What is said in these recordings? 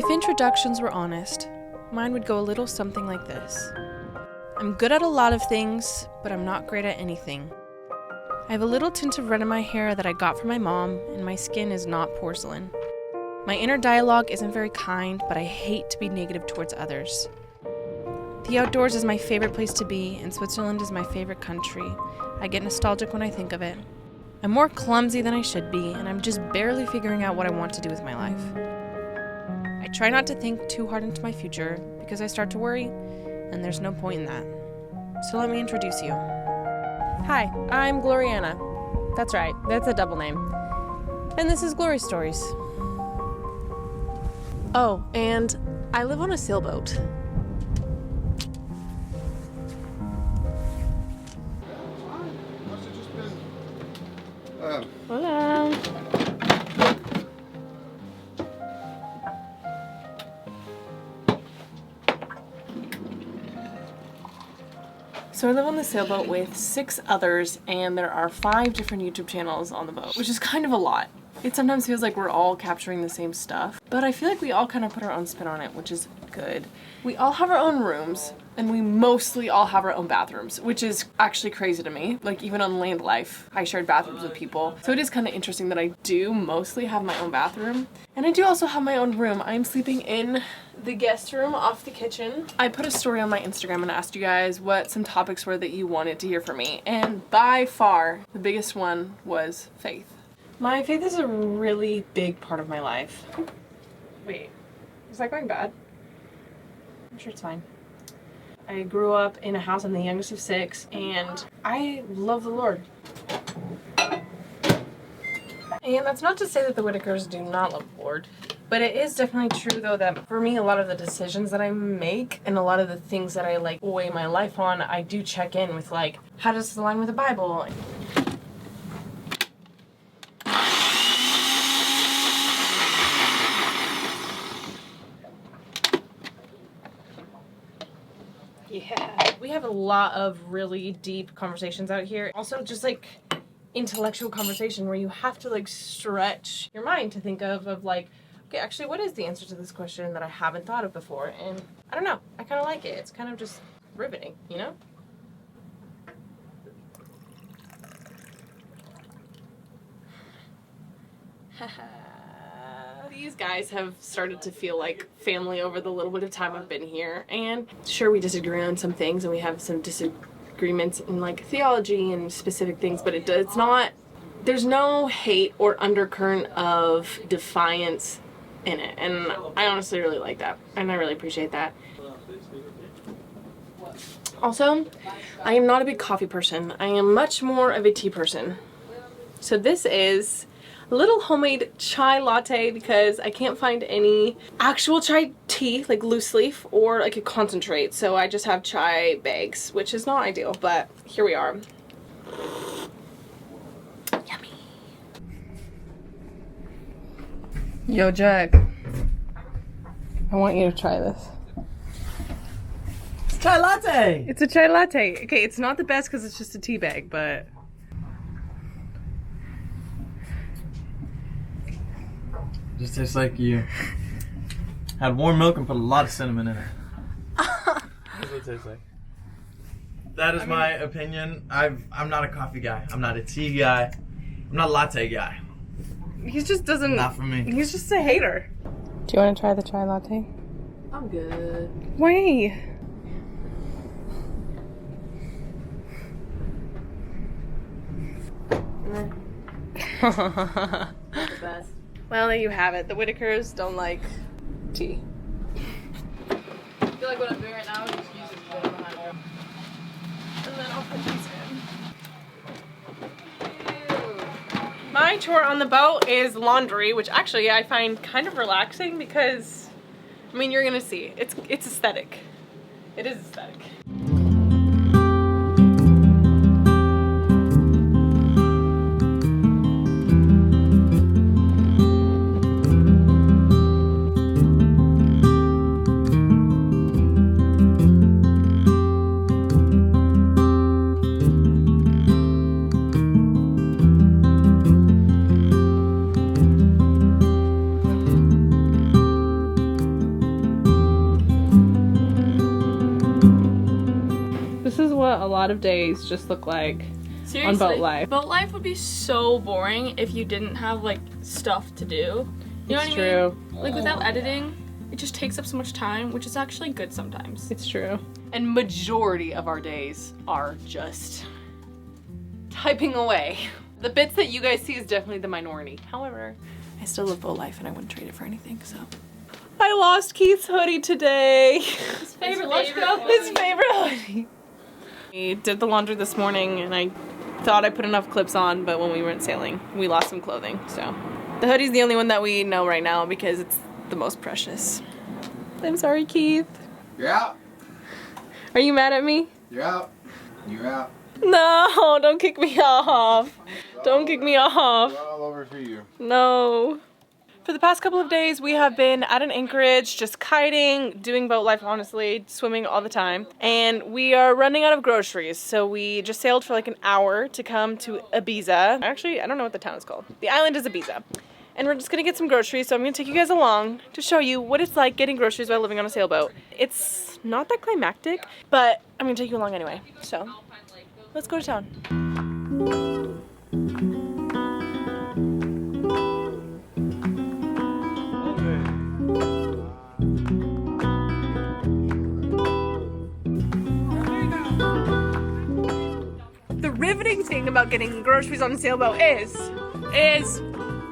If introductions were honest, mine would go a little something like this. I'm good at a lot of things, but I'm not great at anything. I have a little tint of red in my hair that I got from my mom, and my skin is not porcelain. My inner dialogue isn't very kind, but I hate to be negative towards others. The outdoors is my favorite place to be, and Switzerland is my favorite country. I get nostalgic when I think of it. I'm more clumsy than I should be, and I'm just barely figuring out what I want to do with my life. I try not to think too hard into my future, because I start to worry, and there's no point in that. So let me introduce you. Hi, I'm Gloriana. That's right, that's a double name. And this is Glory Stories. Oh, and I live on a sailboat. Hola. So I live on the sailboat with 6 others, and there are 5 different YouTube channels on the boat, which is kind of a lot. It sometimes feels like we're all capturing the same stuff, but I feel like we all kind of put our own spin on it, which is good. We all have our own rooms, and we mostly all have our own bathrooms, which is actually crazy to me. Like, even on land life, I shared bathrooms with people. So it is kind of interesting that I do mostly have my own bathroom. And I do also have my own room. I'm sleeping in the guest room off the kitchen. I put a story on my Instagram and asked you guys what some topics were that you wanted to hear from me. And by far, the biggest one was faith. My faith is a really big part of my life. Wait, is that going bad? I'm sure it's fine. I grew up in a house, I'm the youngest of 6, and I love the Lord. And that's not to say that the Whitakers do not love the Lord, but it is definitely true though that for me, a lot of the decisions that I make and a lot of the things that I like weigh my life on, I do check in with like, how does this align with the Bible? Yeah, we have a lot of really deep conversations out here. Also just like intellectual conversation where you have to like stretch your mind to think of like, okay, actually what is the answer to this question that I haven't thought of before? And I don't know, I kind of like it. It's kind of just riveting, you know? These guys have started to feel like family over the little bit of time I've been here, and sure, we disagree on some things and we have some disagreements in like theology and specific things, but it's not, there's no hate or undercurrent of defiance in it, and I honestly really like that, and I really appreciate that. Also, I am not a big coffee person. I am much more of a tea person. So this is a little homemade chai latte because I can't find any actual chai tea, like loose leaf, or like a concentrate. So I just have chai bags, which is not ideal, but here we are. Yummy. Yo, Jack. I want you to try this. It's chai latte! It's a chai latte. Okay, it's not the best because it's just a tea bag, but... Just tastes like you had warm milk and put a lot of cinnamon in it. That's what it tastes like. That is my opinion. I'm not a coffee guy. I'm not a tea guy. I'm not a latte guy. He just doesn't... Not for me. He's just a hater. Do you want to try the chai latte? I'm good. Why? Not the best. Well, there you have it. The Whitakers don't like tea. I feel like what I'm doing right now is just using the behind her. And then I'll put these in. My chore on the boat is laundry, which actually I find kind of relaxing because, I mean, you're gonna see. It's aesthetic. It is aesthetic. lot of days just look like Seriously, on boat life. Boat life would be so boring if you didn't have like stuff to do. You know It's what I true. mean? Like without editing, it just takes up so much time, which is actually good sometimes. It's true. And majority of our days are just typing away. The bits that you guys see is definitely the minority. However, I still live boat life and I wouldn't trade it for anything, so. I lost Keith's hoodie today. His favorite His favorite hoodie. We did the laundry this morning and I thought I put enough clips on, but when we went sailing, we lost some clothing, so. The hoodie's the only one that we know right now because it's the most precious. I'm sorry, Keith. You're out. Are you mad at me? You're out. You're out. No, don't kick me off. Don't kick me off. It's all over for you. No. For the past couple of days, we have been at an anchorage, just kiting, doing boat life, honestly, swimming all the time. And we are running out of groceries, so we just sailed for like an hour to come to Ibiza. Actually, I don't know what the town is called. The island is Ibiza. And we're just gonna get some groceries, so I'm gonna take you guys along to show you what it's like getting groceries while living on a sailboat. It's not that climactic, but I'm gonna take you along anyway. So, let's go to town. The riveting thing about getting groceries on a sailboat is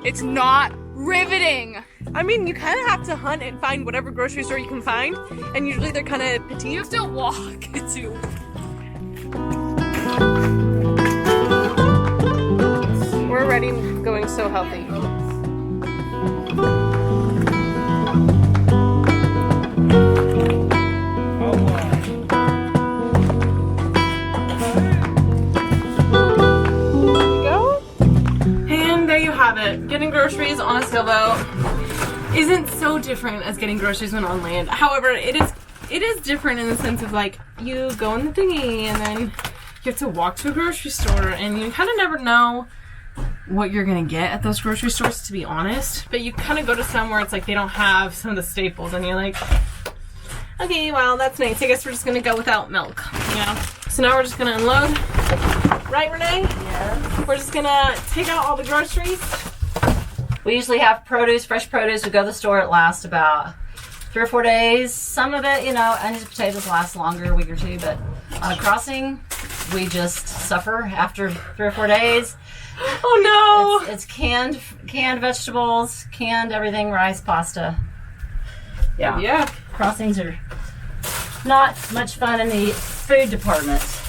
it's not riveting. I mean, you kind of have to hunt and find whatever grocery store you can find, and usually they're kind of petite. You have to walk to. We're already going so healthy. Getting groceries on a sailboat isn't so different as getting groceries when on land. However, it is different in the sense of like you go in the dinghy and then you have to walk to a grocery store and you kind of never know what you're gonna get at those grocery stores, to be honest. But you kind of go to some where it's like they don't have some of the staples and you're like, okay, well, that's nice. I guess we're just gonna go without milk, you know? So now we're just gonna unload. Right, Renee? Yes. We're just gonna take out all the groceries. We usually have produce, fresh produce. We go to the store, it lasts about 3 or 4 days. Some of it, you know, onions, potatoes last longer, a week or two, but on a crossing, we just suffer after 3 or 4 days. Oh no! It's canned vegetables, canned everything, rice, pasta. Yeah. Yeah. Crossings are not much fun in the food department.